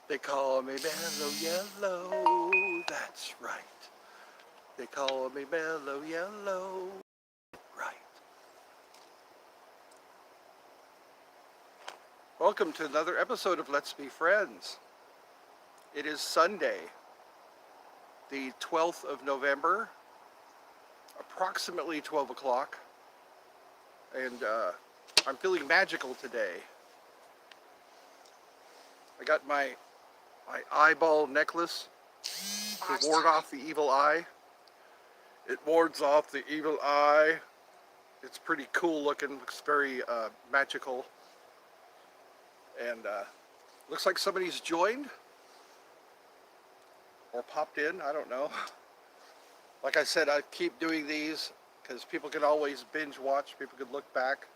They call me Mellow Yellow, that's right. They call me Mellow Yellow, right. Welcome to another episode of Let's Be Friends. It is Sunday, the 12th of November, approximately 12 o'clock, and I'm feeling magical today. I got my eyeball necklace to ward off the evil eye. It wards off the evil eye. It's pretty cool looking, looks very magical. And looks like somebody's joined or popped in, I don't know. Like I said, I keep doing these because people can always binge watch, people can look back.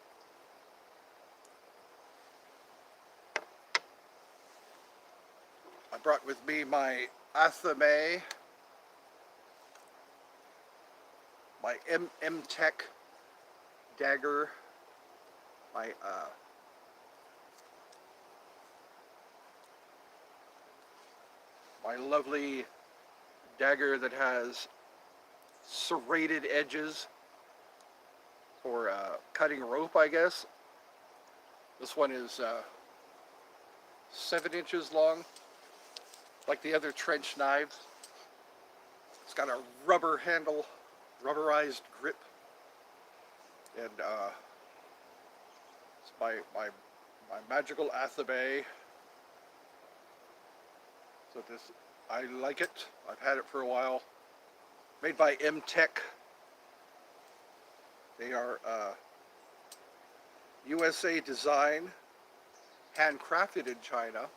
I brought with me my Athame, my M-Tech dagger, my my lovely dagger that has serrated edges for cutting rope, I guess. This one is 7 inches long, like the other trench knives. It's got a rubber handle, rubberized grip, and it's my magical Athame. So this, I like it. I've had it for a while. Made by M-Tech. They are USA design, handcrafted in China.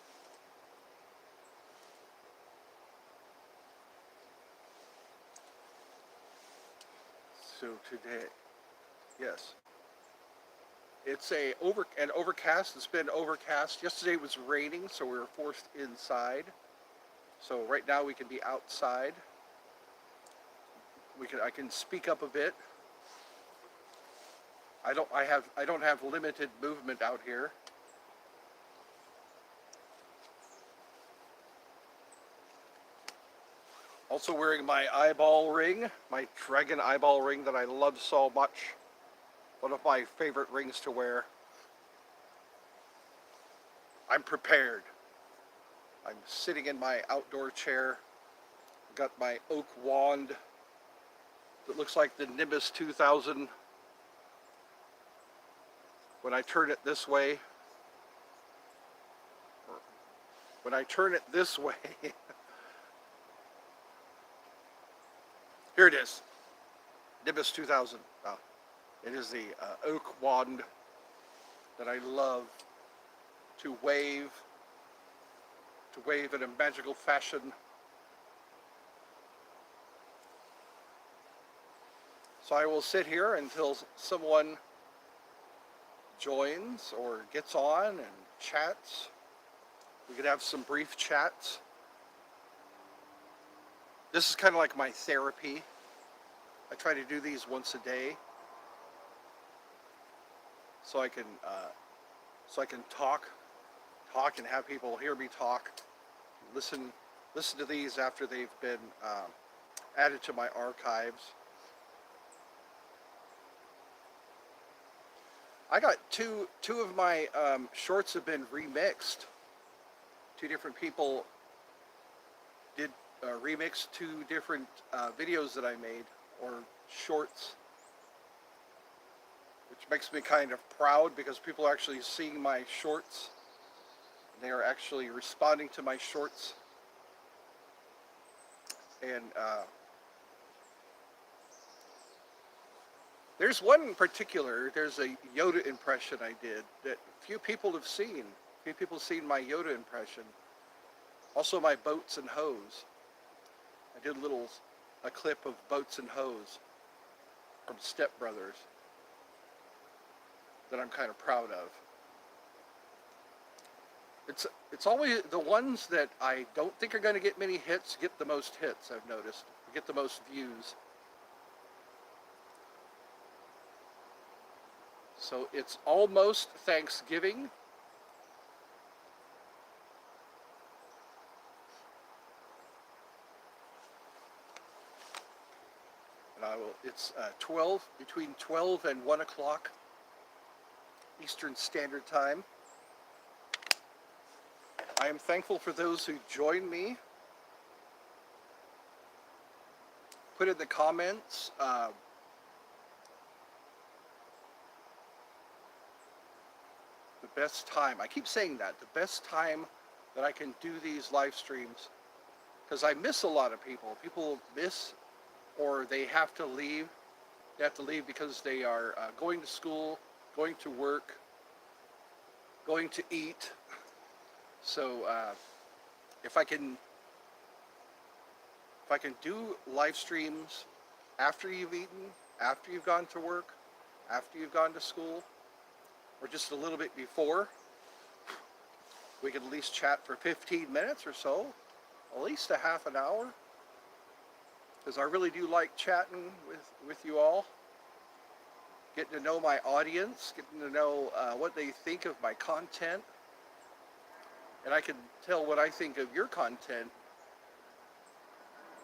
So today, yes, it's an overcast. It's been overcast. Yesterday it was raining, so we were forced inside. So right now we can be outside. I can speak up a bit. I don't have limited movement out here. Also wearing my eyeball ring, my dragon eyeball ring that I love so much. One of my favorite rings to wear. I'm prepared. I'm sitting in my outdoor chair. Got my oak wand that looks like the Nimbus 2000. When I turn it this way, here it is, Nimbus 2000. It is the oak wand that I love to wave in a magical fashion. So I will sit here until someone joins or gets on and chats. We could have some brief chats. This is kind of like my therapy. I try to do these once a day, so I can talk and have people hear me talk. Listen to these after they've been added to my archives. I got two of my shorts have been remixed. Two different people did remix 2 different videos that I made, or shorts, which makes me kind of proud because people are actually seeing my shorts. They are actually responding to my shorts. And there's one in particular, there's a Yoda impression I did that few people have seen. Few people have seen my Yoda impression. Also my Boats and Hose. I did a clip of Boats and Hose from Step Brothers that I'm kind of proud of. It's always the ones that I don't think are going to get many hits get the most hits, I've noticed. Get the most views. So it's almost Thanksgiving. It's between 12 and 1 o'clock Eastern Standard Time. I am thankful for those who join me. Put in the comments the best time. I keep saying that, the best time that I can do these live streams, because I miss a lot of people. People miss, or they have to leave. They have to leave because they are going to school, going to work, going to eat. So if I can do live streams after you've eaten, after you've gone to work, after you've gone to school, or just a little bit before, we can at least chat for 15 minutes or so, at least a half an hour, because I really do like chatting with you all, getting to know my audience, getting to know what they think of my content, and I can tell what I think of your content.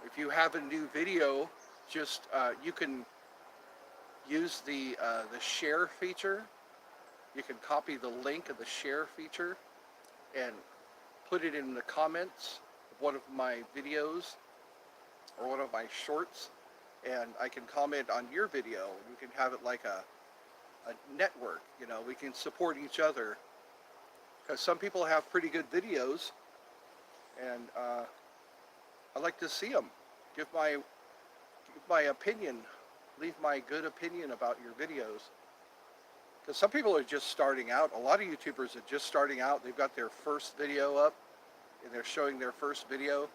If you have a new video, just you can use the share feature. You can copy the link of the share feature and put it in the comments of one of my videos or one of my shorts, and I can comment on your video. You can have it like a network, you know, we can support each other, because some people have pretty good videos, and I like to see them. Give my opinion, leave my good opinion about your videos. Because some people are just starting out. A lot of YouTubers are just starting out. They've got their first video up, and they're showing their first video.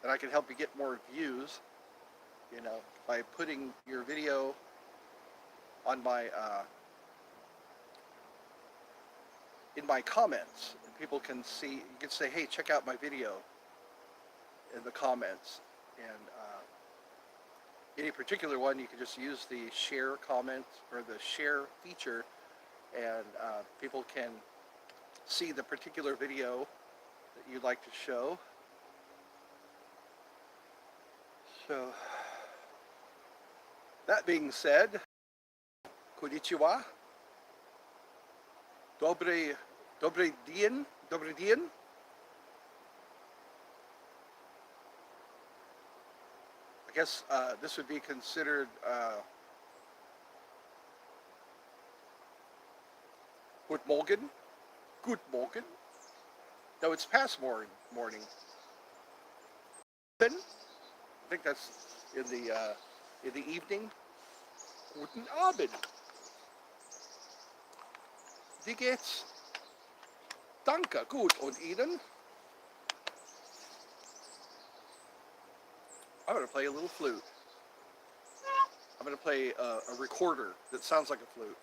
And I can help you get more views, you know, by putting your video on my in my comments. And people can see. You can say, "Hey, check out my video," in the comments. And any particular one, you can just use the share comment or the share feature, and people can see the particular video that you'd like to show. So, that being said, konnichiwa, dobry dien. I guess this would be considered good morgen. No, it's past morning. I think that's in the evening. Guten Abend. Wie geht's? Danke, gut. Und Ihnen? I'm going to play a little flute. I'm going to play a recorder that sounds like a flute.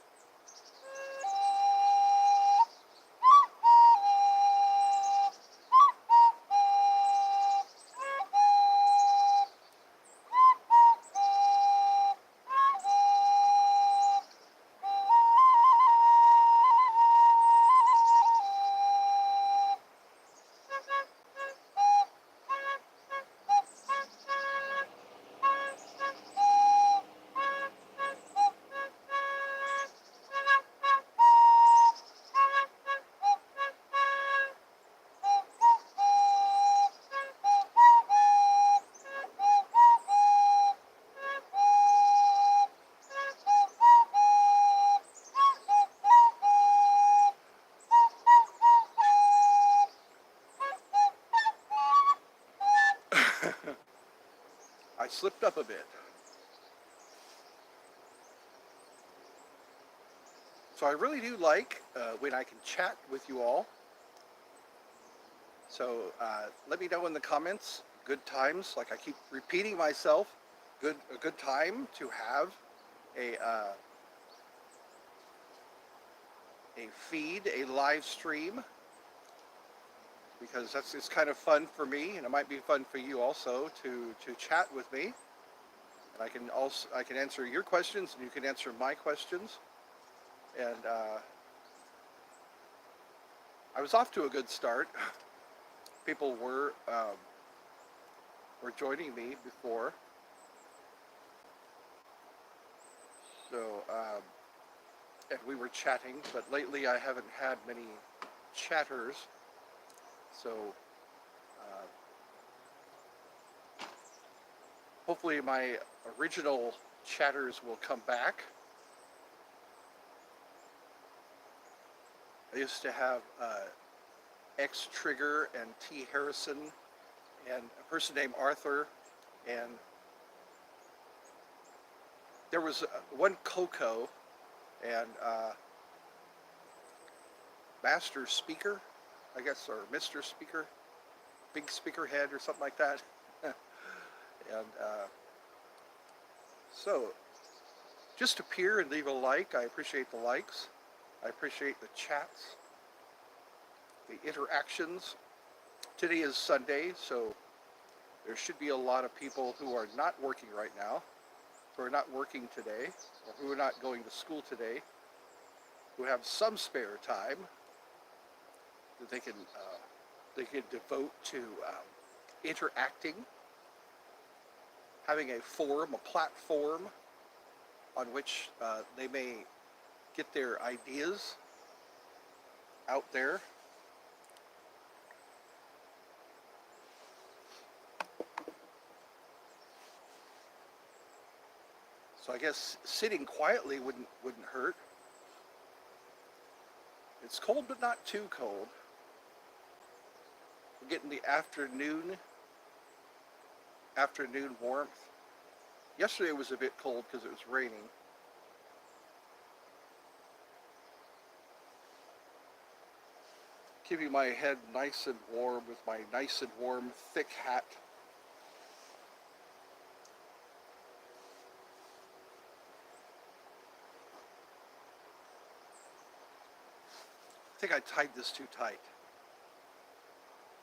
I slipped up a bit. So I really do like when I can chat with you all. So let me know in the comments, good times, like I keep repeating myself, a good time to have a feed, a live stream, because it's kind of fun for me, and it might be fun for you also to chat with me. And I can answer your questions, and you can answer my questions. And I was off to a good start. People were joining me before. So, and we were chatting, but lately I haven't had many chatters. So, uh, hopefully my original chatters will come back. I used to have X Trigger and T Harrison and a person named Arthur, and there was one Coco and Master Speaker, I guess, or Mr. Speaker, Big Speaker Head or something like that. And so just appear and leave a like. I appreciate the likes. I appreciate the chats, the interactions. Today is Sunday, so there should be a lot of people who are not working right now, who are not working today, or who are not going to school today, who have some spare time that they can devote to interacting, having a forum, a platform on which they may get their ideas out there. So I guess sitting quietly wouldn't hurt. It's cold, but not too cold. We're getting the afternoon warmth. Yesterday was a bit cold because it was raining. Keeping my head nice and warm with my nice and warm thick hat. I think I tied this too tight.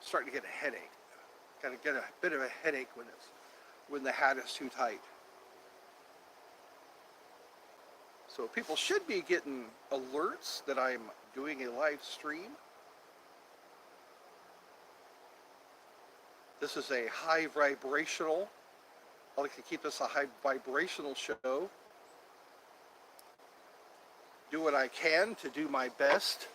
I'm starting to get a headache. Kind of get a bit of a headache when the hat is too tight. So people should be getting alerts that I'm doing a live stream. This is a high vibrational. I like to keep this a high vibrational show. Do what I can to do my best.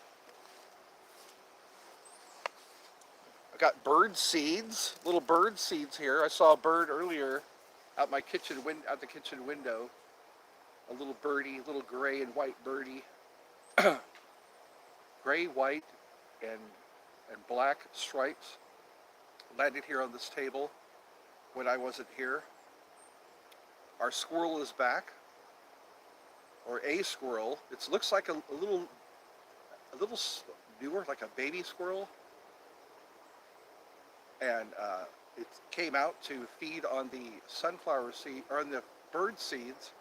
I got bird seeds, little bird seeds here. I saw a bird earlier out the kitchen window. A little birdie, little gray and white birdie. Gray, white, and black stripes. Landed here on this table when I wasn't here. Our squirrel is back, or a squirrel. It looks like a little newer, like a baby squirrel. And it came out to feed on the sunflower seed, or on the bird seeds.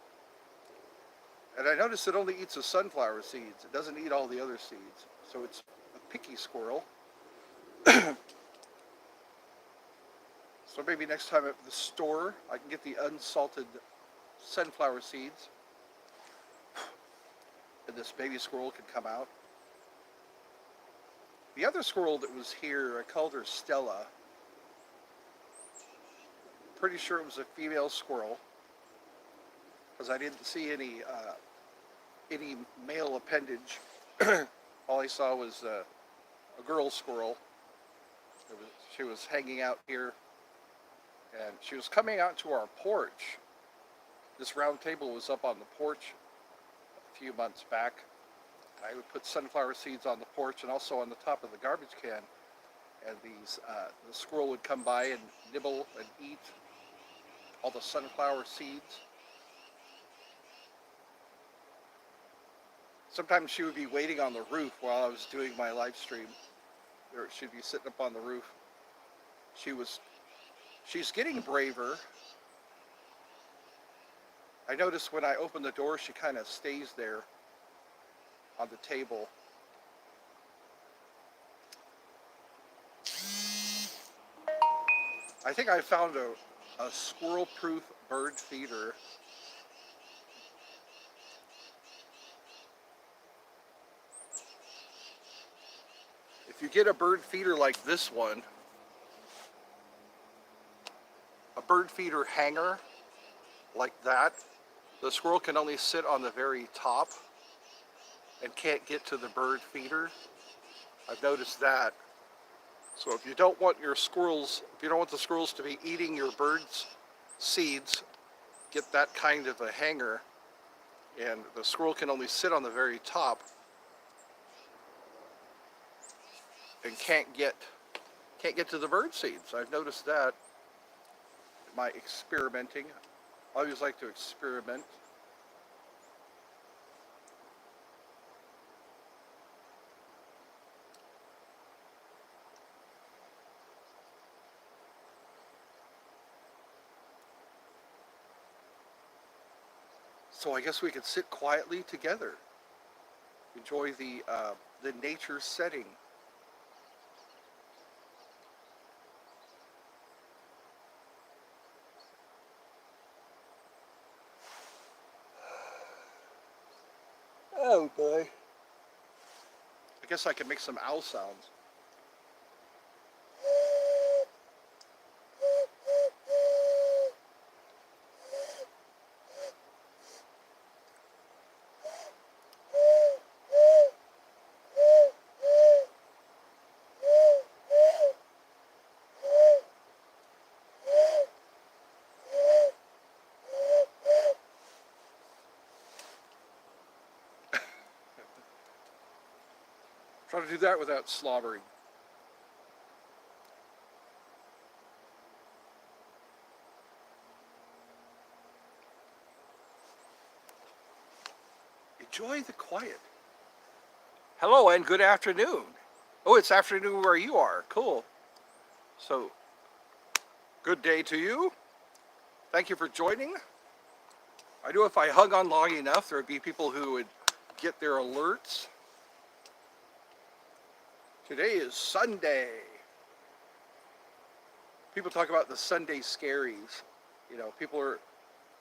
And I noticed it only eats the sunflower seeds. It doesn't eat all the other seeds. So it's a picky squirrel. So maybe next time at the store, I can get the unsalted sunflower seeds. And this baby squirrel can come out. The other squirrel that was here, I called her Stella. Pretty sure it was a female squirrel, because I didn't see any male appendage. All I saw was a girl squirrel. She was hanging out here, and she was coming out to our porch. This round table was up on the porch a few months back. I would put sunflower seeds on the porch and also on the top of the garbage can, and the squirrel would come by and nibble and eat all the sunflower seeds. Sometimes she would be waiting on the roof while I was doing my live stream. Or she'd be sitting up on the roof. She's getting braver. I noticed when I open the door, she kind of stays there on the table. I think I found a squirrel-proof bird feeder. If you get a bird feeder like this one, a bird feeder hanger like that, The squirrel can only sit on the very top and can't get to the bird feeder. I've noticed that. So if you don't want your squirrels, if you don't want the squirrels to be eating your birds' seeds, get that kind of a hanger, and the squirrel can only sit on the very top and can't get to the bird seeds. I've noticed that in my experimenting. I always like to experiment. So I guess we could sit quietly together, enjoy the nature setting. Oh boy. I guess I can make some owl sounds. Try to do that without slobbering. Enjoy the quiet. Hello and good afternoon. Oh, it's afternoon where you are. Cool. So, good day to you. Thank you for joining. I knew if I hung on long enough, there would be people who would get their alerts. Today is Sunday. People talk about the Sunday scaries. You know, people are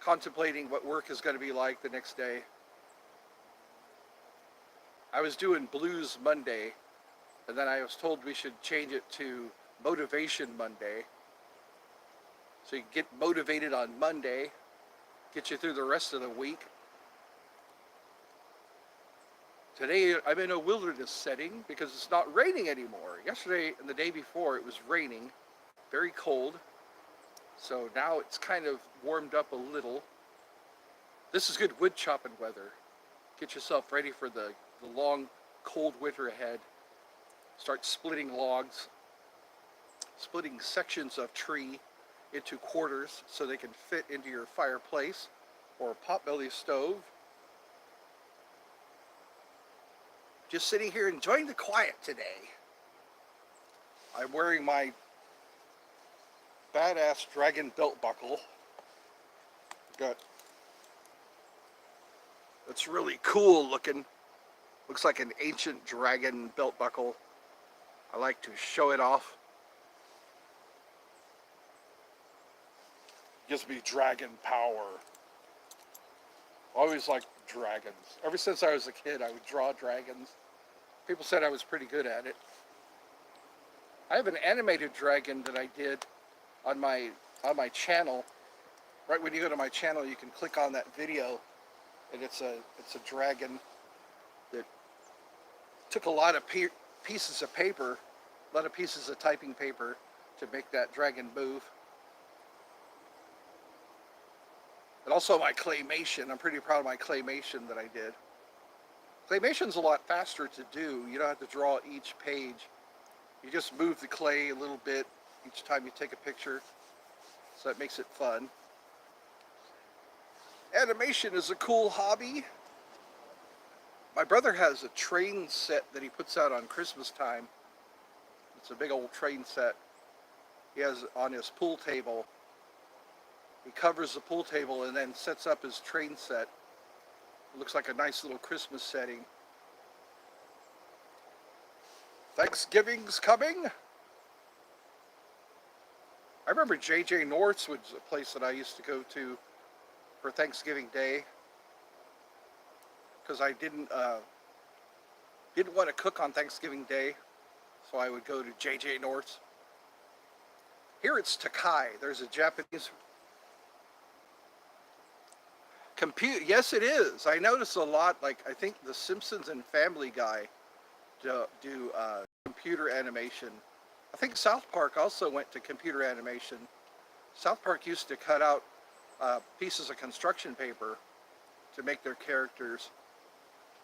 contemplating what work is going to be like the next day. I was doing Blues Monday, and then I was told we should change it to Motivation Monday. So you get motivated on Monday, get you through the rest of the week. Today I'm in a wilderness setting because it's not raining anymore. Yesterday and the day before it was raining, very cold. So now it's kind of warmed up a little. This is good wood chopping weather. Get yourself ready for the long, cold winter ahead. Start splitting logs, splitting sections of tree into quarters so they can fit into your fireplace or potbelly stove. Just sitting here enjoying the quiet today. I'm wearing my badass dragon belt buckle. It's really cool looking. Looks like an ancient dragon belt buckle. I like to show it off. Gives me dragon power. Always liked dragons. Ever since I was a kid, I would draw dragons. People said I was pretty good at it. I have an animated dragon that I did on my channel. Right when you go to my channel, you can click on that video, and it's a dragon that took a lot of pieces of paper, a lot of pieces of typing paper to make that dragon move. And also my claymation. I'm pretty proud of my claymation that I did. Claymation's a lot faster to do. You don't have to draw each page. You just move the clay a little bit each time you take a picture. So that makes it fun. Animation is a cool hobby. My brother has a train set that he puts out on Christmas time. It's a big old train set. He has on his pool table. He covers the pool table and then sets up his train set. It looks like a nice little Christmas setting. Thanksgiving's coming. I remember J.J. North's was a place that I used to go to for Thanksgiving Day because I didn't want to cook on Thanksgiving Day, so I would go to J.J. North's. Here it's Takai. There's a Japanese Yes, it is. I notice a lot. Like I think The Simpsons and Family Guy do computer animation. I think South Park also went to computer animation. South Park used to cut out pieces of construction paper to make their characters.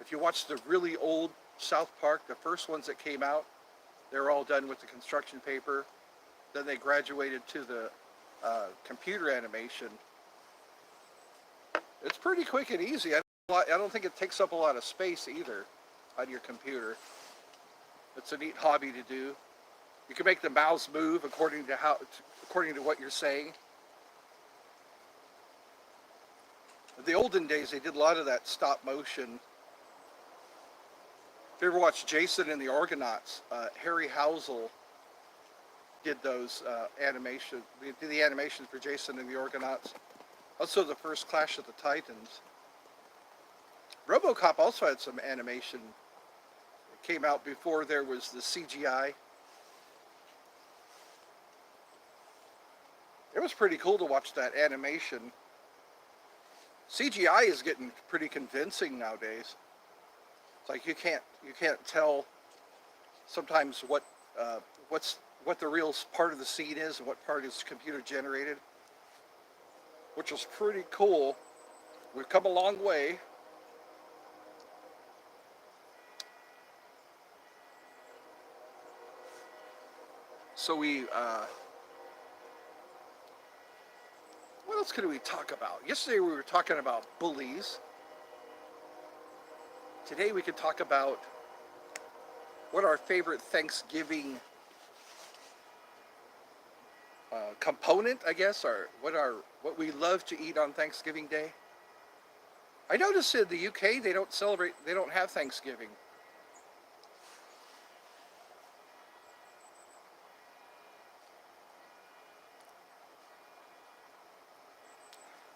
If you watch the really old South Park, the first ones that came out, they were all done with the construction paper. Then they graduated to the computer animation. It's pretty quick and easy. I don't think it takes up a lot of space either on your computer. It's a neat hobby to do. You can make the mouse move according to what you're saying. In the olden days, they did a lot of that stop motion. If you ever watched Jason and the Argonauts, Harry Housel did those animations. They did the animations for Jason and the Argonauts. Also, the first Clash of the Titans. RoboCop also had some animation. It came out before there was the CGI. It was pretty cool to watch that animation. CGI is getting pretty convincing nowadays. It's like you can't tell sometimes what the real part of the scene is and what part is computer generated, which is pretty cool. We've come a long way. So what else could we talk about? Yesterday we were talking about bullies. Today we could talk about what our favorite Thanksgiving component, I guess, or what we love to eat on Thanksgiving Day. I noticed in the UK they don't have Thanksgiving.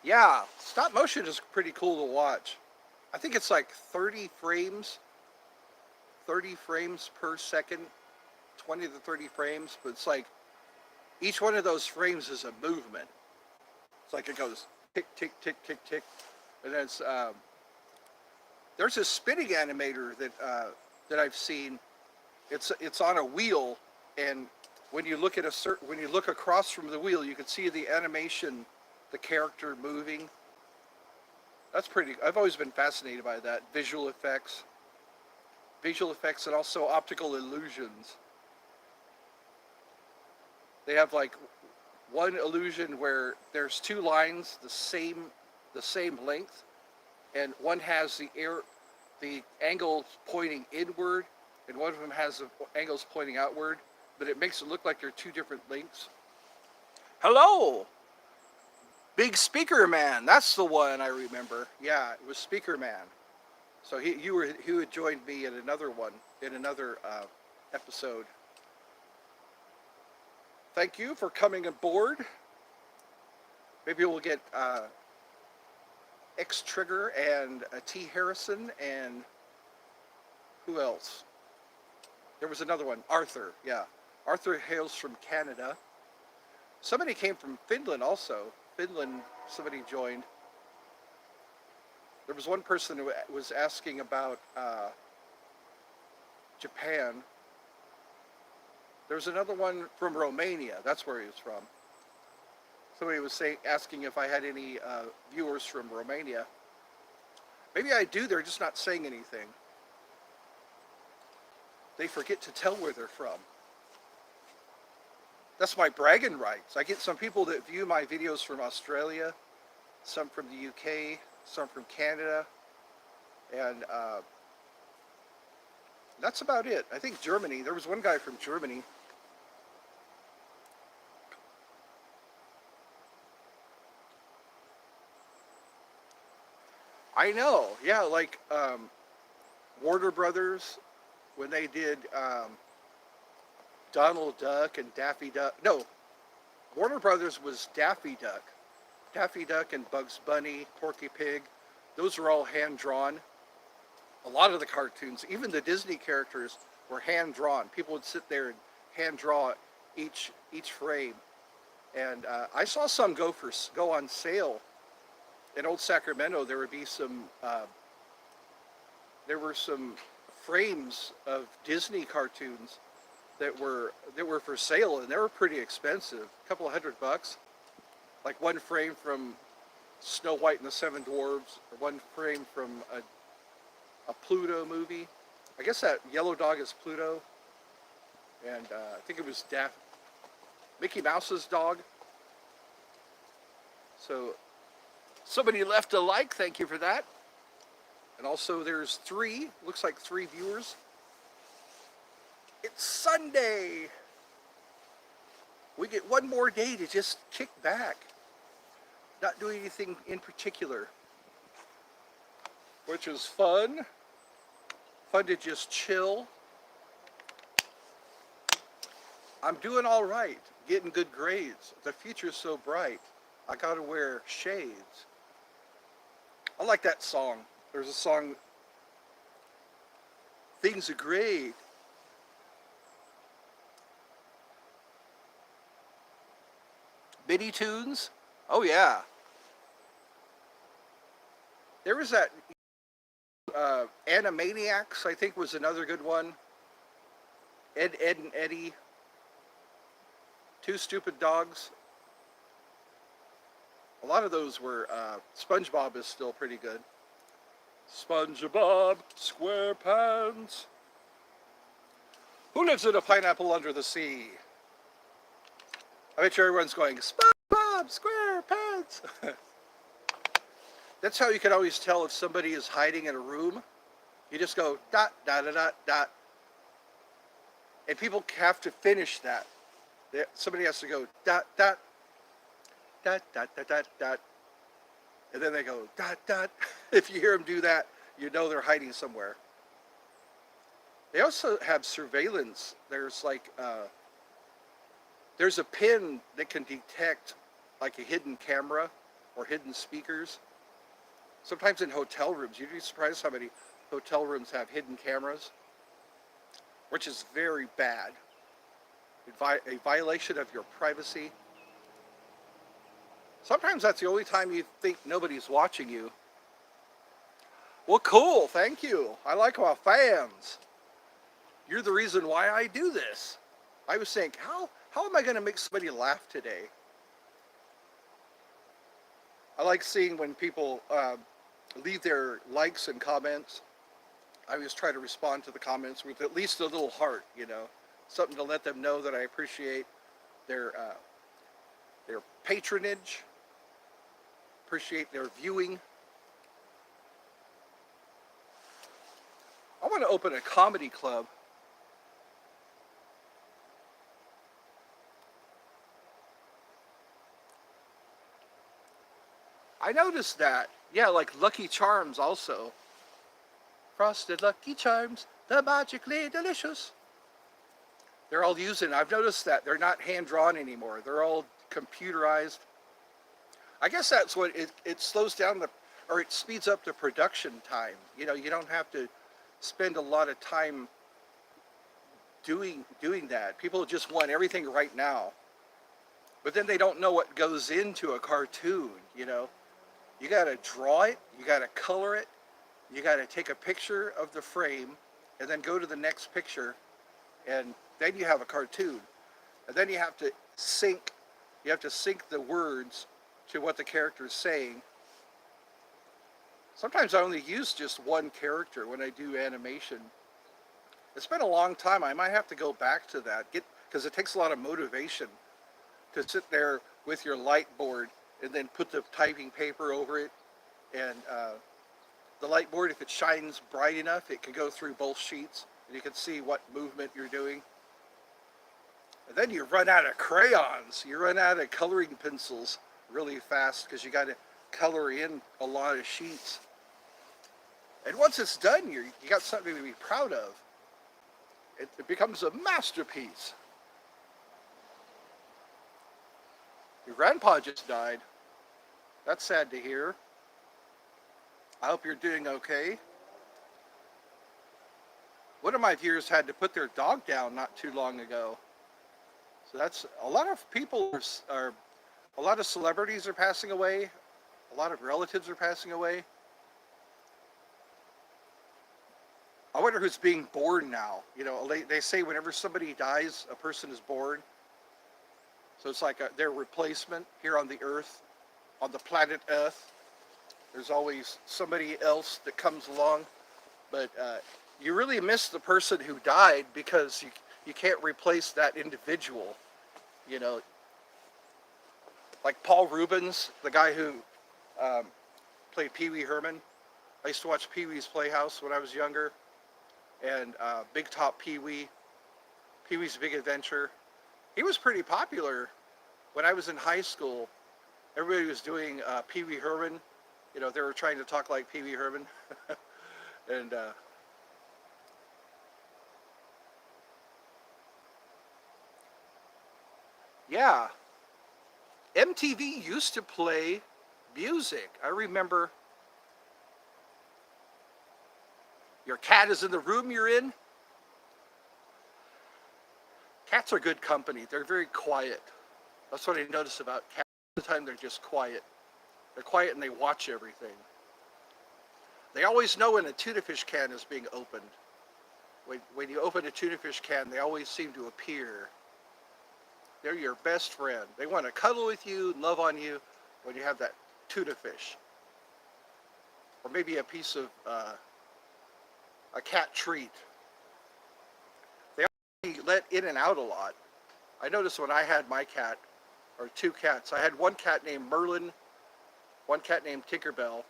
Yeah, stop motion is pretty cool to watch. I think it's like 30 frames per second, 20 to 30 frames, but it's like each one of those frames is a movement. It's like it goes tick, tick, tick, tick, tick, and then there's a spinning animator that I've seen. It's on a wheel, and when you look across from the wheel, you can see the animation, the character moving. That's pretty. I've always been fascinated by that. Visual effects, and also optical illusions. They have like one illusion where there's two lines the same length, and one has the angle pointing inward, and one of them has the angles pointing outward, but it makes it look like they're two different lengths. Hello, Big Speaker Man. That's the one I remember. Yeah, it was Speaker Man. So he had joined me in another episode. Thank you for coming aboard. Maybe we'll get X Trigger and T Harrison and who else? There was another one, Arthur. Yeah, Arthur hails from Canada. Somebody came from Finland also. Somebody joined. There was one person who was asking about Japan. There was another one from Romania. That's where he was from. Somebody was asking if I had any viewers from Romania. Maybe I do, they're just not saying anything. They forget to tell where they're from. That's my bragging rights. I get some people that view my videos from Australia, some from the UK, some from Canada, and that's about it. I think Germany, there was one guy from Germany. I know, yeah, like Warner Brothers, when they did Donald Duck and Daffy Duck. No, Warner Brothers was Daffy Duck. Daffy Duck and Bugs Bunny, Porky Pig, those were all hand-drawn. A lot of the cartoons, even the Disney characters, were hand-drawn. People would sit there and hand-draw each frame. And I saw some go on sale in old Sacramento, there would be some, there were some frames of Disney cartoons that were for sale, and they were pretty expensive, a couple of $100. Like one frame from Snow White and the Seven Dwarfs, or one frame from a Pluto movie. I guess that yellow dog is Pluto, and I think it was Mickey Mouse's dog. So somebody left a like, thank you for that. And also there's looks like 3 viewers. It's Sunday. We get one more day to just kick back. Not doing anything in particular. Which is fun. Fun to just chill. I'm doing all right. Getting good grades. The future's so bright. I gotta wear shades. I like that song. There's a song, Things Are Great. Mini Tunes? Oh yeah. There was that Animaniacs, I think, was another good one. Ed, Ed and Eddie. Two Stupid Dogs. A lot of those were, SpongeBob is still pretty good. SpongeBob SquarePants. Who lives in a pineapple under the sea? I bet you everyone's going, SpongeBob SquarePants. That's how you can always tell if somebody is hiding in a room. You just go dot, dot, dot, dot, dot. And people have to finish that. Somebody has to go dot, dot, dot, dot, dot, dot, dot. And then they go dot, dot. If you hear them do that, you know they're hiding somewhere. They also have surveillance. There's like, there's a pin that can detect like a hidden camera or hidden speakers. Sometimes in hotel rooms, you'd be surprised how many hotel rooms have hidden cameras, which is very bad. A violation of your privacy. Sometimes that's the only time you think nobody's watching you. Well, cool, thank you. I like my fans. You're the reason why I do this. I was saying, how am I going to make somebody laugh today? I like seeing when people leave their likes and comments. I always try to respond to the comments with at least a little heart, you know, something to let them know that I appreciate their patronage, appreciate their viewing. I want to open a comedy club. I noticed that. Yeah, like Lucky Charms also. Frosted Lucky Charms, the magically delicious. They're all using, I've noticed that they're not hand-drawn anymore. They're all computerized. I guess that's what, it slows down or it speeds up the production time. You know, you don't have to spend a lot of time doing that. People just want everything right now. But then they don't know what goes into a cartoon, you know. You gotta draw it, you gotta color it, you gotta take a picture of the frame, and then go to the next picture, and then you have a cartoon. And then you have to sync the words to what the character is saying. Sometimes I only use just one character when I do animation. It's been a long time. I might have to go back to that, because it takes a lot of motivation to sit there with your light board and then put the typing paper over it. And the light board, if it shines bright enough, it can go through both sheets and you can see what movement you're doing. And then you run out of crayons. You run out of coloring pencils really fast because you got to color in a lot of sheets. And once it's done, you got something to be proud of. It becomes a masterpiece. Your grandpa just died. That's sad to hear. I hope you're doing okay. One of my viewers had to put their dog down not too long ago. So that's a lot of people a lot of celebrities are passing away. A lot of relatives are passing away. I wonder who's being born now. You know, they say whenever somebody dies, a person is born. So it's like their replacement here on the earth, on the planet Earth. There's always somebody else that comes along. But you really miss the person who died because you can't replace that individual. You know, like Paul Rubens, the guy who played Pee Wee Herman. I used to watch Pee Wee's Playhouse when I was younger. And Big Top Pee Wee, Pee Wee's Big Adventure. He was pretty popular when I was in high school. Everybody was doing Pee Wee Herman. You know, they were trying to talk like Pee Wee Herman. And yeah, MTV used to play music. I remember Your Cat Is in the Room You're In. Cats are good company. They're very quiet. That's what I notice about cats. Most of the time they're just quiet. They're quiet and they watch everything. They always know when a tuna fish can is being opened. When you open a tuna fish can, they always seem to appear. They're your best friend. They want to cuddle with you, love on you when you have that tuna fish. Or maybe a piece of a cat treat. They only let in and out a lot. I noticed when I had my cat, or two cats, I had one cat named Merlin, one cat named Tinkerbell.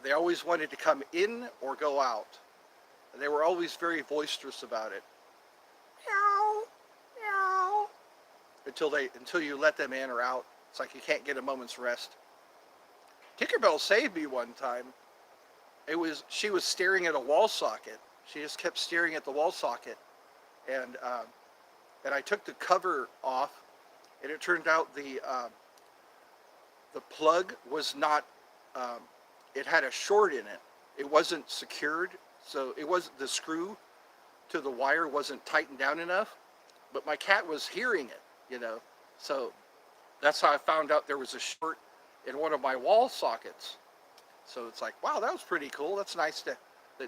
They always wanted to come in or go out. And they were always very boisterous about it. Meow, meow. Until you let them in or out. It's like you can't get a moment's rest. Tinkerbell saved me one time. She was staring at a wall socket. She just kept staring at the wall socket. And I took the cover off, and it turned out the plug was not, it had a short in it. It wasn't secured, so the screw to the wire wasn't tightened down enough, but my cat was hearing it, you know. So that's how I found out there was a short in one of my wall sockets. So it's like, wow, that was pretty cool. That's nice that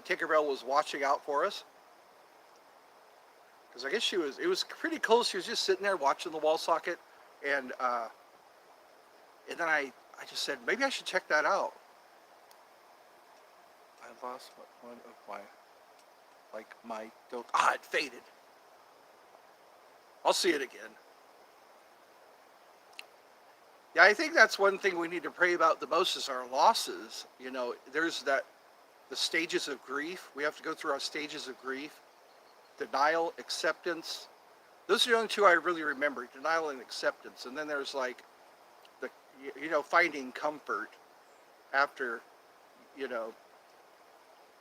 Tinkerbell was watching out for us. Because I guess it was pretty cool. She was just sitting there watching the wall socket. And then I just said, maybe I should check that out. I lost one of my dope. It faded. I'll see it again. Yeah, I think that's one thing we need to pray about the most is our losses. You know, there's the stages of grief. We have to go through our stages of grief. Denial, acceptance. Those are the only two I really remember, denial and acceptance. And then there's like finding comfort after,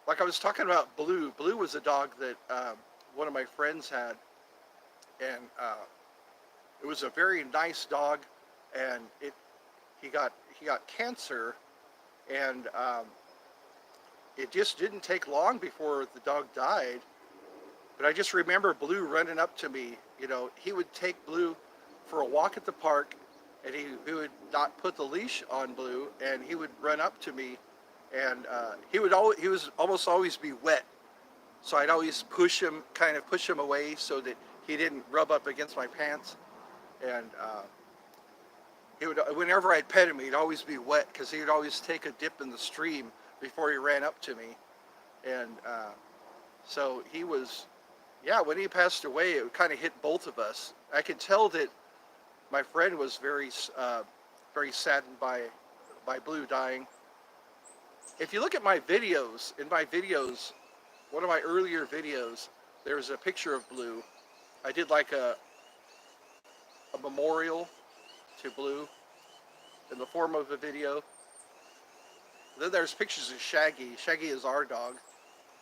like I was talking about Blue. Blue was a dog that one of my friends had, and it was a very nice dog, and he got cancer, and it just didn't take long before the dog died. But I just remember Blue running up to me. He would take Blue for a walk at the park, and he would not put the leash on Blue, and he would run up to me, and he was almost always be wet. So I'd always push him away so that he didn't rub up against my pants. And whenever I'd pet him, he'd always be wet because he would always take a dip in the stream before he ran up to me. And so he was, when he passed away, it kind of hit both of us. I could tell that my friend was very saddened by Blue dying. If you look at my videos, one of my earlier videos, there's a picture of Blue. I did like a memorial to Blue in the form of a video. Then there's pictures of Shaggy. Shaggy is our dog,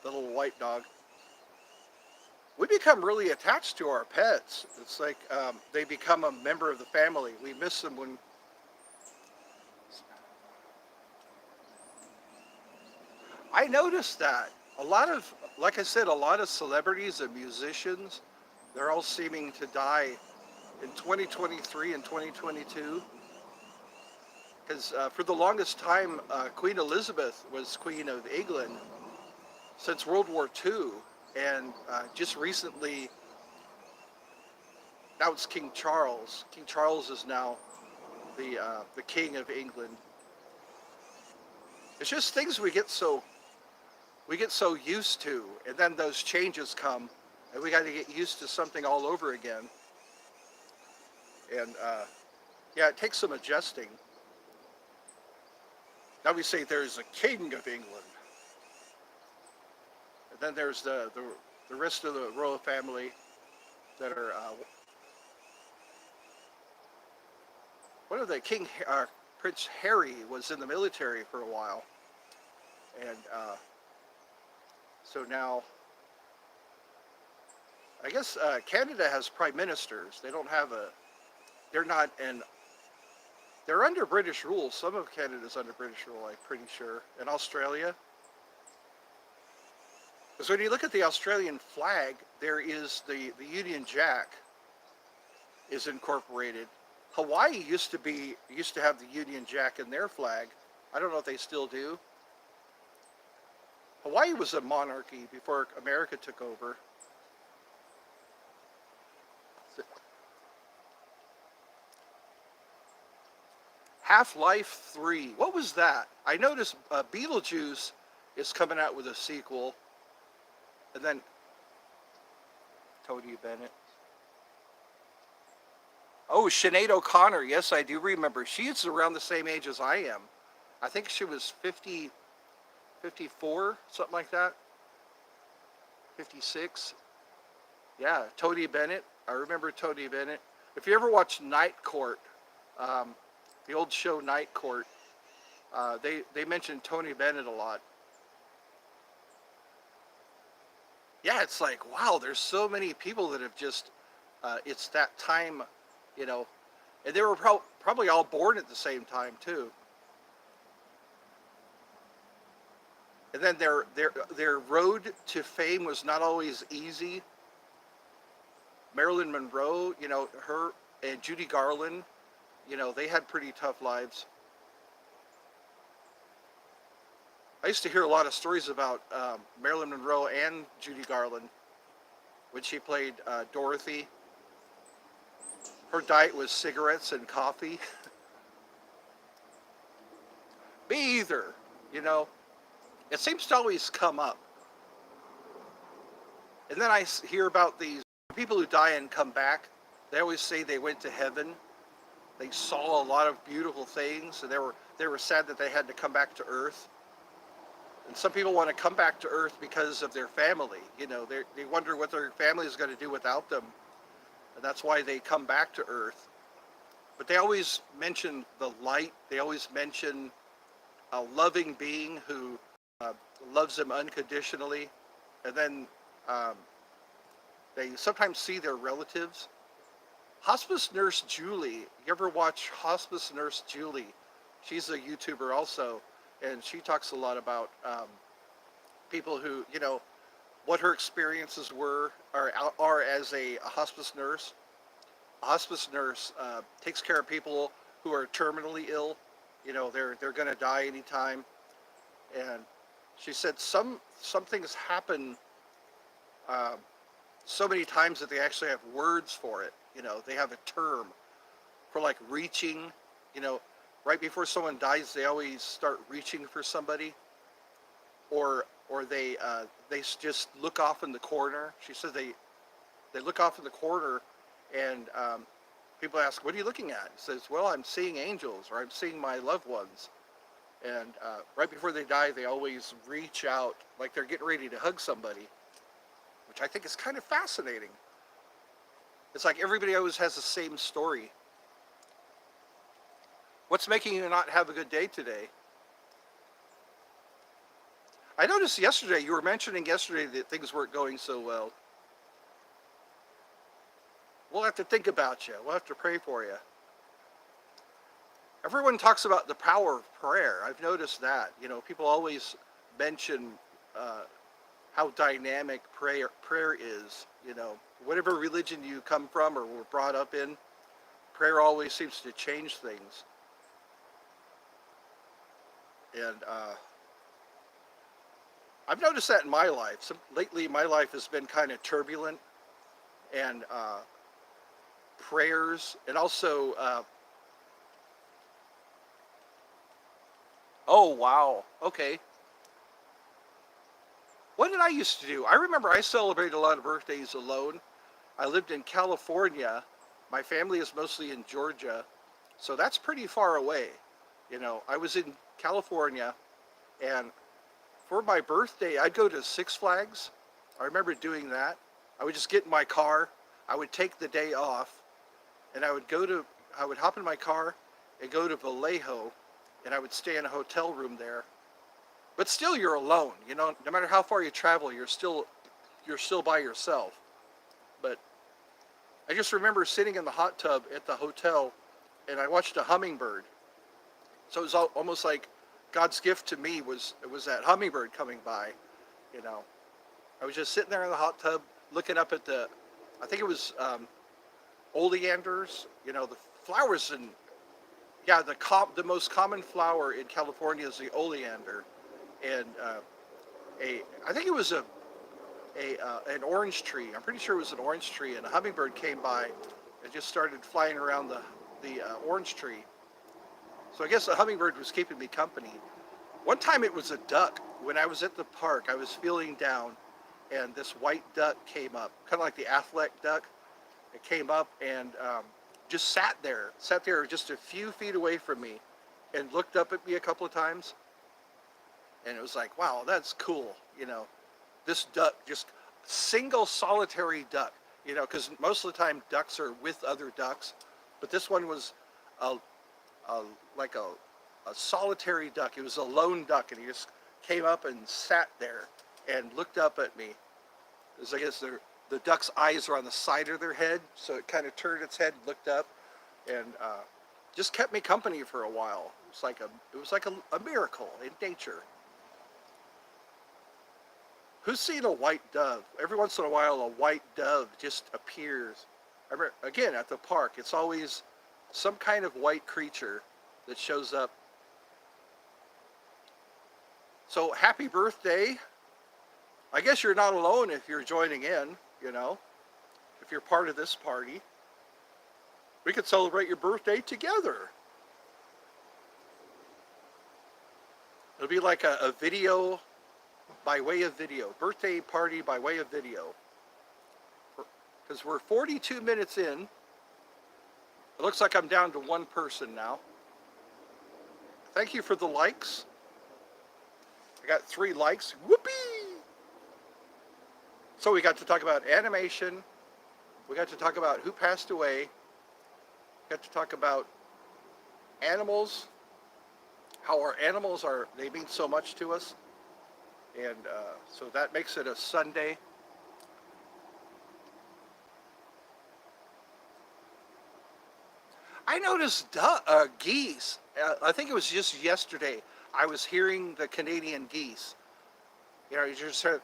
the little white dog. We become really attached to our pets. It's like they become a member of the family. We miss them when... I noticed that. Like I said, a lot of celebrities and musicians, they're all seeming to die in 2023 and 2022. Because for the longest time, Queen Elizabeth was Queen of England since World War II, and just recently, now it's King Charles. King Charles is now the King of England. It's just things we get so used to, and then those changes come, and we got to get used to something all over again. And yeah, it takes some adjusting. Now we say there's a King of England, and then there's the rest of the royal family that are what are they? Prince Harry was in the military for a while, and so now I guess Canada has prime ministers. They don't have a. They're not an. They're under British rule. Some of Canada's under British rule, I'm pretty sure. And Australia. Because when you look at the Australian flag, there is the Union Jack is incorporated. Hawaii used to have the Union Jack in their flag. I don't know if they still do. Hawaii was a monarchy before America took over. Half-Life 3. What was that? I noticed Beetlejuice is coming out with a sequel. And then Toadie Bennett. Oh, Sinead O'Connor. Yes, I do remember. She's around the same age as I am. I think she was 50, 54, something like that. 56. Yeah, Toadie Bennett. I remember Toadie Bennett. If you ever watch Night Court, the old show Night Court, they mentioned Tony Bennett a lot. Yeah, it's like, wow, there's so many people that have just, it's that time, you know, and they were probably all born at the same time too. And then their road to fame was not always easy. Marilyn Monroe, you know, her and Judy Garland, you know, they had pretty tough lives. I used to hear a lot of stories about Marilyn Monroe and Judy Garland when she played Dorothy. Her diet was cigarettes and coffee. Me either, you know. It seems to always come up. And then I hear about these people who die and come back. They always say they went to heaven. They saw a lot of beautiful things, and they were sad that they had to come back to Earth. And some people want to come back to Earth because of their family. You know, they wonder what their family is going to do without them, and that's why they come back to Earth. But they always mention the light. They always mention a loving being who loves them unconditionally, and then they sometimes see their relatives. Hospice Nurse Julie, you ever watch Hospice Nurse Julie? She's a YouTuber also, and she talks a lot about people who, you know, what her experiences are as a hospice nurse. A hospice nurse takes care of people who are terminally ill. You know, they're going to die anytime. And she said some things happen so many times that they actually have words for it. You know, they have a term for like reaching. You know, right before someone dies, they always start reaching for somebody, or they just look off in the corner. She said they look off in the corner, and people ask, "What are you looking at?" He says, "Well, I'm seeing angels, or I'm seeing my loved ones." And right before they die, they always reach out like they're getting ready to hug somebody, which I think is kind of fascinating. It's like everybody always has the same story. What's making you not have a good day today? I noticed yesterday, you were mentioning yesterday that things weren't going so well. We'll have to think about you. We'll have to pray for you. Everyone talks about the power of prayer. I've noticed that. You know, people always mention how dynamic prayer is. You know, whatever religion you come from or were brought up in, prayer always seems to change things. And I've noticed that in my life. Lately, my life has been kind of turbulent, and prayers, and also, oh wow, okay. What did I used to do? I remember I celebrated a lot of birthdays alone. I lived in California. My family is mostly in Georgia, so that's pretty far away. I was in California, and for my birthday, I'd go to Six Flags. I remember doing that. I would just get in my car. I would take the day off, and I would hop in my car and go to Vallejo, and I would stay in a hotel room there. But still, you're alone. No matter how far you travel, you're still by yourself. But I just remember sitting in the hot tub at the hotel, and I watched a hummingbird. So it was almost like God's gift to me was that hummingbird coming by. You know, I was just sitting there in the hot tub, looking up at I think it was oleanders. The flowers, and yeah, the most common flower in California is the oleander, and I think it was an orange tree. I'm pretty sure it was an orange tree, and a hummingbird came by and just started flying around the orange tree. So I guess the hummingbird was keeping me company. One time it was a duck. When I was at the park, I was feeling down, and this white duck came up, kind of like the Affleck duck. It came up and just sat there just a few feet away from me, and looked up at me a couple of times. And it was like, wow, that's cool. This duck, just single solitary duck. Because most of the time ducks are with other ducks, but this one was a, a like a solitary duck. It was a lone duck, and he just came up and sat there and looked up at me. Because I guess the duck's eyes are on the side of their head, so it kind of turned its head and looked up, and just kept me company for a while. It was like a miracle in nature. Who's seen a white dove? Every once in a while, a white dove just appears. I remember, again, at the park, it's always some kind of white creature that shows up. So happy birthday. I guess you're not alone if you're joining in, if you're part of this party. We could celebrate your birthday together. It'll be like a video by way of video. Birthday party by way of video. Because we're 42 minutes in. It looks like I'm down to one person now. Thank you for the likes. I got 3 likes. Whoopee! So we got to talk about animation. We got to talk about who passed away. We got to talk about animals. How our animals they mean so much to us. And so that makes it a Sunday. I noticed geese. I think it was just yesterday. I was hearing the Canadian geese. You just heard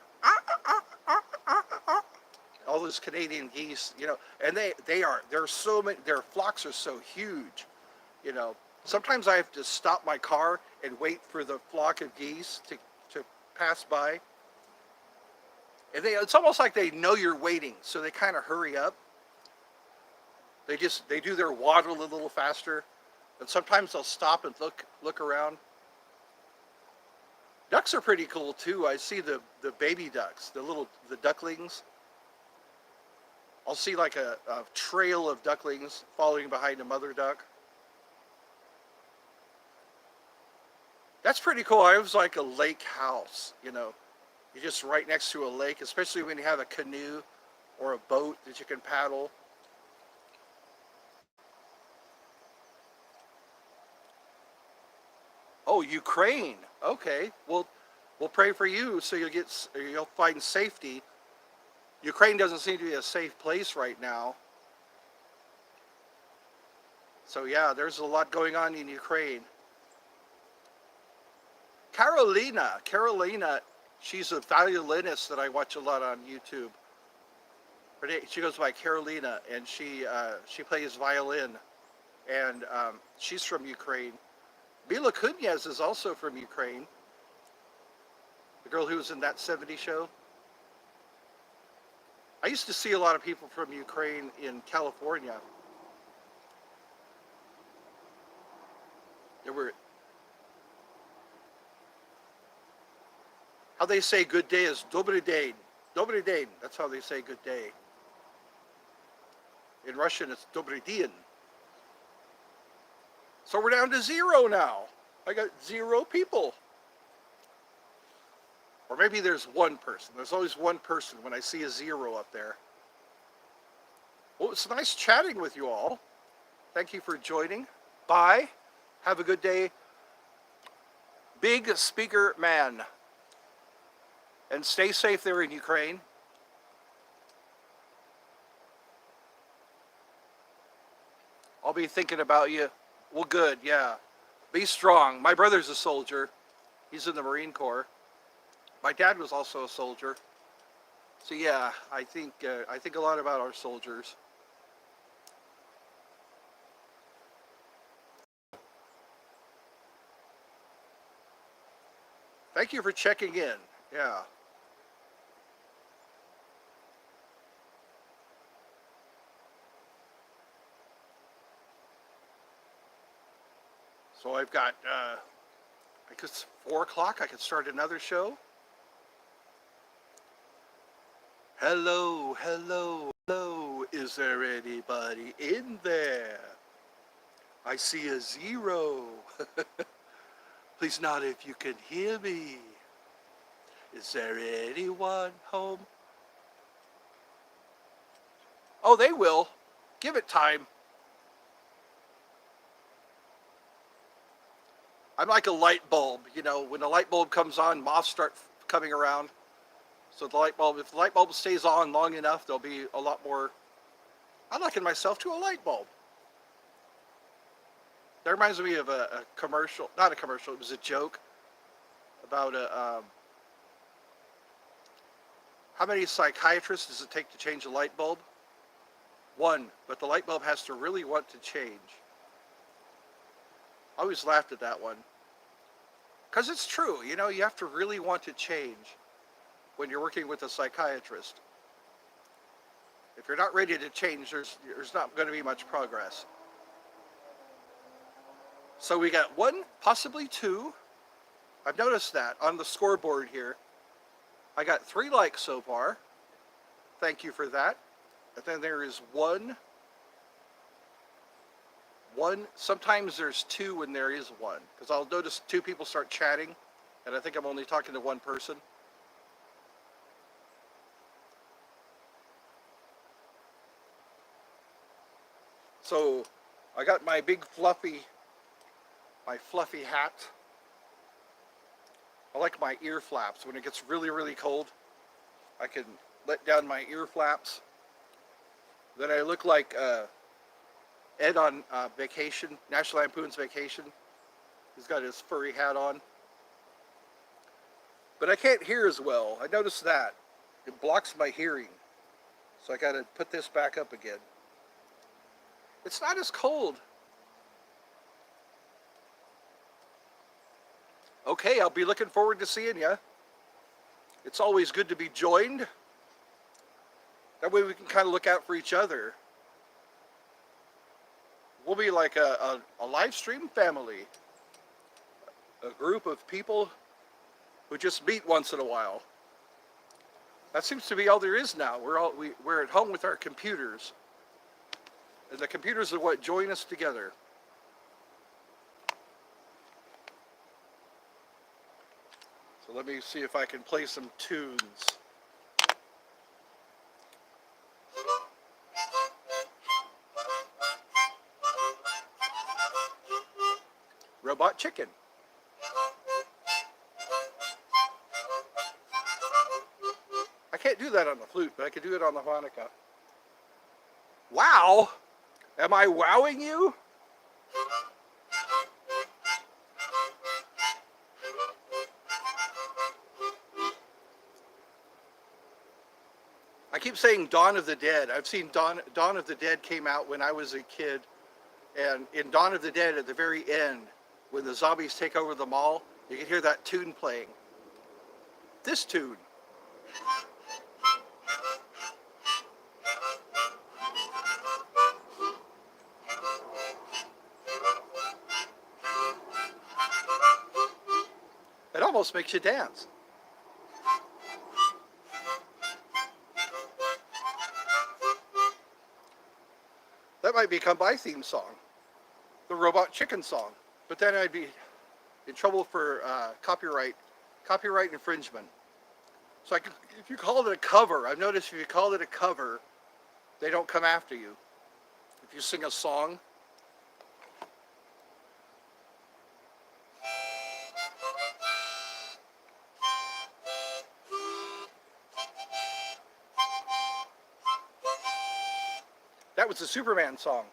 all those Canadian geese. And there's so many. Their flocks are so huge. Sometimes I have to stop my car and wait for the flock of geese to pass by. And it's almost like they know you're waiting, so they kind of hurry up. They do their waddle a little faster, and sometimes they'll stop and look around. Ducks are pretty cool too. I see the baby ducks, the ducklings. I'll see like a trail of ducklings following behind a mother duck. That's pretty cool. I was like a lake house, You're just right next to a lake, especially when you have a canoe or a boat that you can paddle. Oh, Ukraine. Okay. Well, we'll pray for you so you'll find safety. Ukraine doesn't seem to be a safe place right now. So yeah, there's a lot going on in Ukraine. Carolina, she's a violinist that I watch a lot on YouTube. She goes by Carolina, and she plays violin, and she's from Ukraine. Mila Kunis is also from Ukraine. The girl who was in that '70s show. I used to see a lot of people from Ukraine in California. There were, how they say good day is dobry den. Dobry den. That's how they say good day. In Russian, it's dobry dien. So we're down to 0 now. I got 0 people. Or maybe there's one person. There's always one person when I see a 0 up there. Well, it's nice chatting with you all. Thank you for joining. Bye. Have a good day. Big speaker man. And stay safe there in Ukraine. I'll be thinking about you. Well, good, yeah. Be strong. My brother's a soldier. He's in the Marine Corps. My dad was also a soldier. So yeah, I think a lot about our soldiers. Thank you for checking in. Yeah. So I've got, I guess it's 4 o'clock. I could start another show. Hello, hello, hello. Is there anybody in there? I see a 0. Please nod if you can hear me. Is there anyone home? Oh, they will. Give it time. I'm like a light bulb. You know, when the light bulb comes on, moths start coming around. So the light bulb, if the light bulb stays on long enough, there'll be a lot more. I liken myself to a light bulb. That reminds me of a commercial, not a commercial, it was a joke about how many psychiatrists does it take to change a light bulb? 1, but the light bulb has to really want to change. I always laughed at that one. Because it's true, you know, you have to really want to change when you're working with a psychiatrist. If you're not ready to change, there's not going to be much progress. So we got 1, possibly 2. I've noticed that on the scoreboard here. I got 3 likes so far. Thank you for that. And then there is one. Sometimes there's 2 when there is 1. Because I'll notice 2 people start chatting, and I think I'm only talking to 1 person. So I got my big fluffy hat. I like my ear flaps. When it gets really, really cold, I can let down my ear flaps. Then I look like Ed on Vacation, National Lampoon's Vacation. He's got his furry hat on. But I can't hear as well. I noticed that. It blocks my hearing. So I gotta put this back up again. It's not as cold. Okay, I'll be looking forward to seeing you. It's always good to be joined. That way we can kind of look out for each other. We'll be like a live stream family. A group of people who just meet once in a while. That seems to be all there is now. We're at home with our computers. And the computers are what join us together. So let me see if I can play some tunes. Robot Chicken. I can't do that on the flute, but I can do it on the harmonica. Wow! Am I wowing you? I keep saying Dawn of the Dead. I've seen Dawn of the Dead came out when I was a kid. And in Dawn of the Dead, at the very end, when the zombies take over the mall, you can hear that tune playing. This tune. It almost makes you dance. That might become my theme song, the Robot Chicken song. But then I'd be in trouble for copyright infringement. So if you call it a cover, I've noticed if you call it a cover, they don't come after you. If you sing a song, that was the Superman song.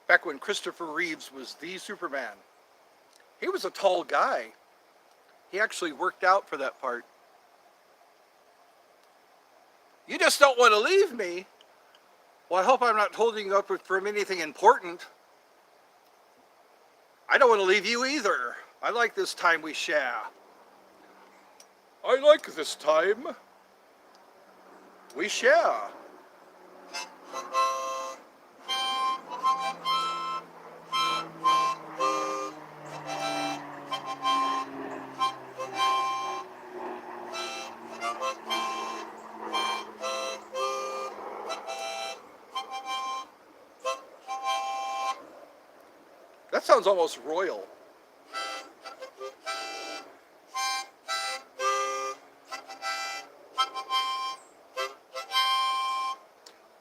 Back when Christopher Reeves was the Superman. He was a tall guy. He actually worked out for that part. You just don't want to leave me. Well, I hope I'm not holding you up from anything important. I don't want to leave you either. I like this time we share. I like this time we share. That sounds almost royal.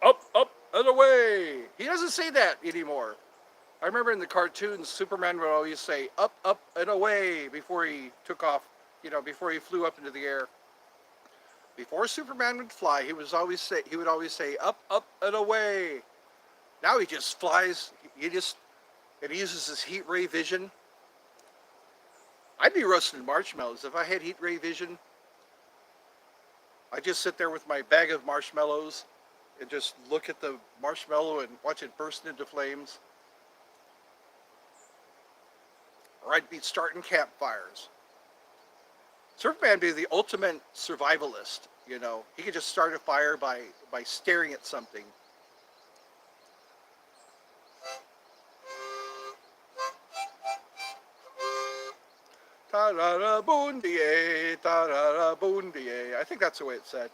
Up, up, and away. He doesn't say that anymore. I remember in the cartoons, Superman would always say up, up, and away before he took off, before he flew up into the air. Before Superman would fly, he would always say up, up, and away. Now he just flies. And he uses his heat ray vision. I'd be roasting marshmallows if I had heat ray vision. I'd just sit there with my bag of marshmallows and just look at the marshmallow and watch it burst into flames. Or I'd be starting campfires. Superman would be the ultimate survivalist, He could just start a fire by staring at something. Ta-ra-ra-boon-dee-ay, ta-ra-ra-boon-dee-ay. I think that's the way it said.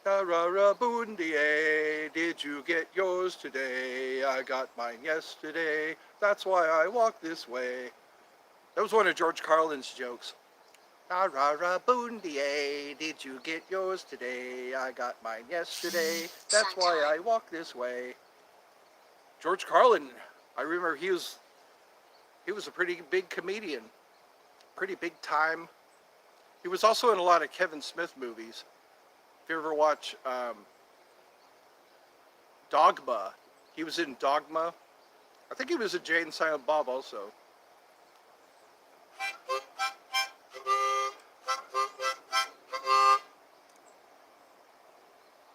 Ta-ra-ra-boon-dee-ay, did you get yours today? I got mine yesterday, that's why I walk this way. That was one of George Carlin's jokes. Ta-ra-ra-boon-dee-ay, did you get yours today? I got mine yesterday, that's why I walk this way. George Carlin, I remember he was a pretty big comedian, pretty big time. He was also in a lot of Kevin Smith movies. If you ever watch Dogma, he was in Dogma. I think he was in Jay and Silent Bob also.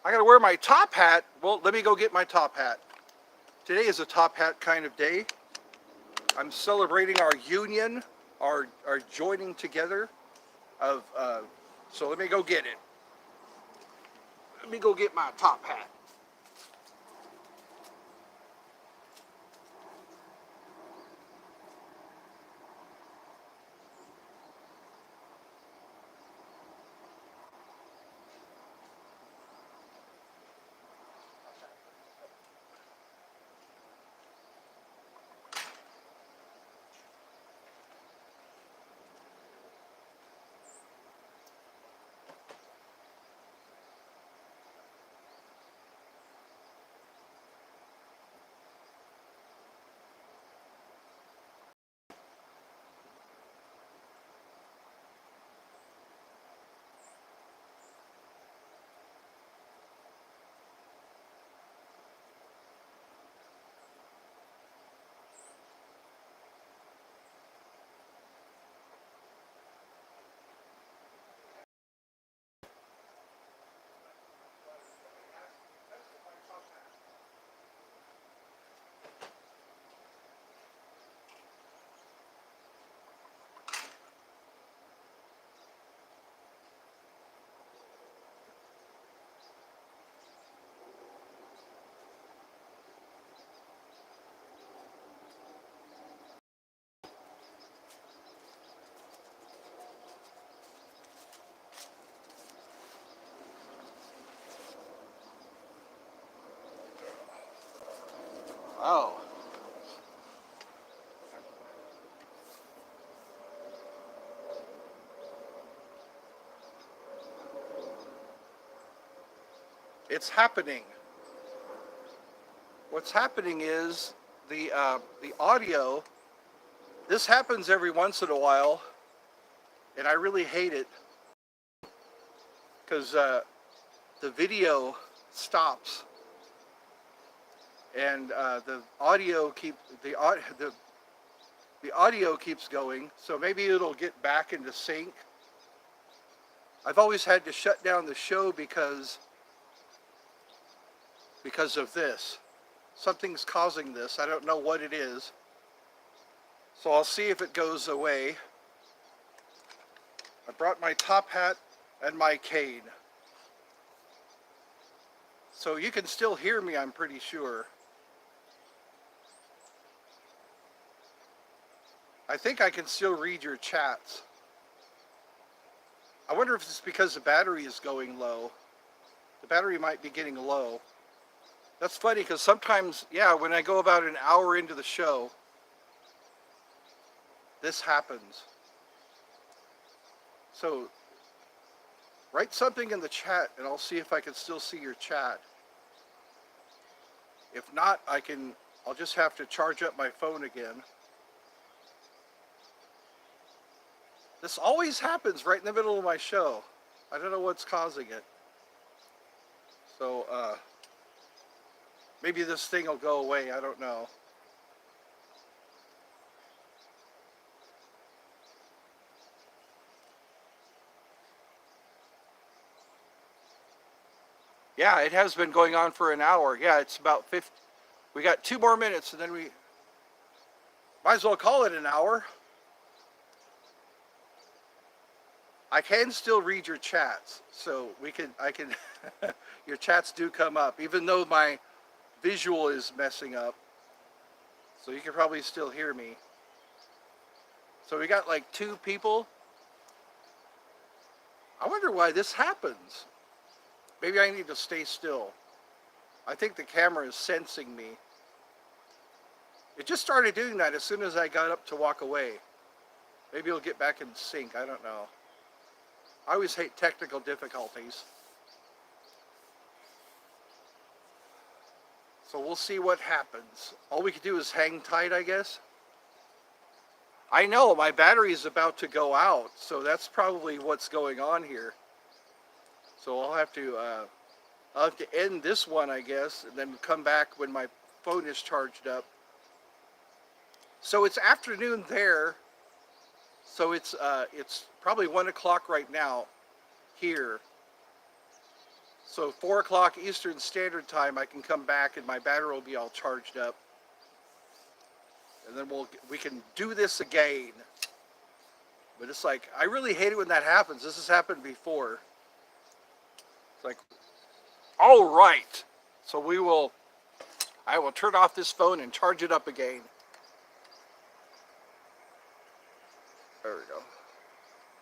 I gotta wear my top hat. Well, let me go get my top hat. Today is a top hat kind of day. I'm celebrating our union, our joining together of, so let me go get it. Let me go get my top hat. Oh. It's happening. What's happening is the audio. This happens every once in a while, and I really hate it because the video stops and the audio the audio keeps going. So maybe it'll get back into sync. I've always had to shut down the show because of this. Something's causing this. I don't know what it is. So I'll see if it goes away. I brought my top hat and my cane. So you can still hear me, I'm pretty sure. I think I can still read your chats. I wonder if it's because the battery is going low. The battery might be getting low. That's funny because sometimes, yeah, when I go about an hour into the show, this happens. So write something in the chat and I'll see if I can still see your chat. If not, I'll just have to charge up my phone again. This always happens right in the middle of my show. I don't know what's causing it. So, maybe this thing will go away. I don't know. Yeah, it has been going on for an hour. Yeah, it's about 50. We got 2 more minutes and then we might as well call it an hour. I can still read your chats, so I can, your chats do come up, even though my visual is messing up. So you can probably still hear me. So we got like 2 people. I wonder why this happens. Maybe I need to stay still. I think the camera is sensing me. It just started doing that as soon as I got up to walk away. Maybe it'll get back in sync, I don't know. I always hate technical difficulties. So we'll see what happens. All we can do is hang tight, I guess. I know, my battery is about to go out, so that's probably what's going on here. So I'll have to end this one, I guess, and then come back when my phone is charged up. So it's afternoon there. So it's probably 1 o'clock right now here. So 4 o'clock Eastern Standard Time, I can come back and my battery will be all charged up. And then we can do this again. But it's like, I really hate it when that happens. This has happened before. It's like, all right. So I will turn off this phone and charge it up again. There we go.